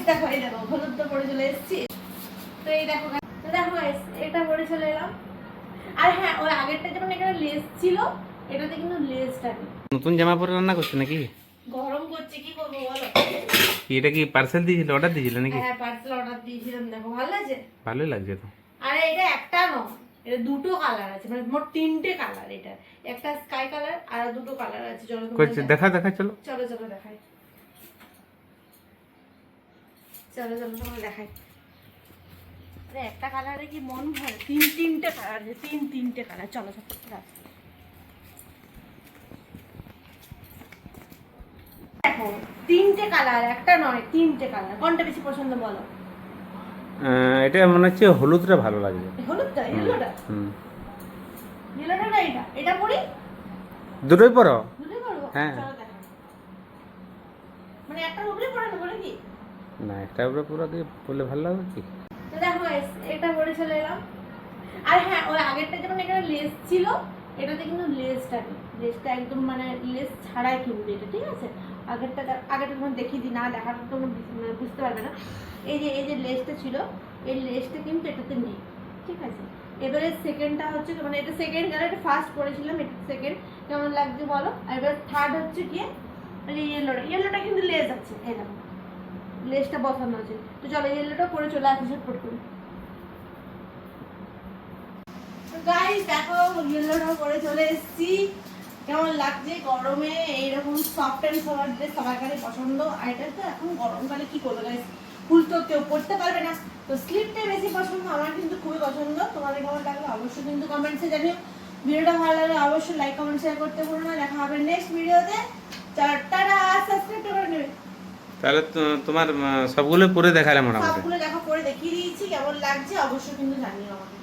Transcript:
দেখো এই দেখো হলুদ তো পরে চলে এসেছি। তো এই দেখো দেখো guys, এটা পরে চলে এলাম। আর হ্যাঁ ওই আগেরটা যেমন এখানে লেস ছিল, এটাতে কিন্তু লেসটা নেই। নতুন জামা পরে রান্না করছো নাকি? গরম করছে কি করবো বলো। এটা কি পার্সেল দিয়েছিল, অর্ডার দিয়েছিল নাকি? হ্যাঁ পার্সেল অর্ডার দিয়েছিলাম, দেখো ভালো লাগছে। ভালোই লাগছে তো। আরে এটা একটা নয়, এটা দুটো কালার আছে, মানে মোট 3টে কালার। এটা একটা স্কাই কালার আর দুটো কালার আছে। চলো করছে দেখা দেখা চলো চলো চলো দেখাই, চলো চলো তোমাকে দেখাই। আরে একটা কালারে কি মন ভরে? তিনটে কালার আছে, তিনটে কালার। চলো চলো দেখো 3টে কালার, একটা নয় 3টে কালার। কোনটা বেশি পছন্দ বলো? এটা মনে হচ্ছে হলুদটা ভালো লাগবে। হলুদটা, ইয়েলোটা? ইয়েলোটা না এটা? এটা পরি? দুটোই পরো। দুটোই পরবো? হ্যাঁ। চলো দেখাই। মানে একটার উপরে পরে নেবো নাকি? না, একটা উপরে পুরো দিয়ে পরলে ভালো লাগবে কি? তো দেখো এটা পরে চলে এলাম। আর হ্যাঁ ওই আগেরটা যেমন এখানে লেস ছিল, এটাতে কিন্তু লেসটা নেই। লেসটা একদম মানে লেস ছাড়াই কিন্তু এটা, ঠিক আছে? আগেরটা তোমার দেখিয়ে দিই, না দেখাটা তোমরা বুঝতে পারবে না। এই যে লেসটা ছিল, এই লেসটা কিন্তু এটাতে নেই, ঠিক আছে? এবারে সেকেন্ডটা হচ্ছে মানে এটা সেকেন্ড কালার, এটা ফার্স্ট পরেছিলাম, এটা সেকেন্ড। কেমন লাগছে বলো? আর এবার থার্ড হচ্ছে গিয়ে মানে ইয়েলোটা কিন্তু লেস আছে, এই দেখো লেসটা বসানো আছে। তো চলো ইয়েলোটা পরে চলে আসি ঝটপট করে। গাইস দেখো ইয়েলোটা পরে চলে এসেছি। কেমন লাগছে গরমে এইরকম সফট এন্ড সবার ড্রেস? সবাইকারই পছন্দ। আর এটা তো এখন গরমকালে কি করবে গাইস, ফুল তো কেউ পরতে পারবে না, তো স্লিপটাই বেশি পছন্দ। আমার কিন্তু খুবই পছন্দ। তোমাদের কেমন লাগবে অবশ্যই কিন্তু কমেন্টসে জানিও। ভিডিওটা ভালো লাগলে অবশ্যই লাইক কমেন্ট শেয়ার করতে ভুলো না। দেখা হবে নেক্সট ভিডিওতে। টাটা, সাবস্ক্রাইব করে নেবে। তাহলে তোমার সবগুলো পরে দেখালে মোটামুটি। সবগুলো দেখো পরে দেখিয়ে দিয়েছি, কেমন লাগছে অবশ্যই কিন্তু জানিও আমাকে।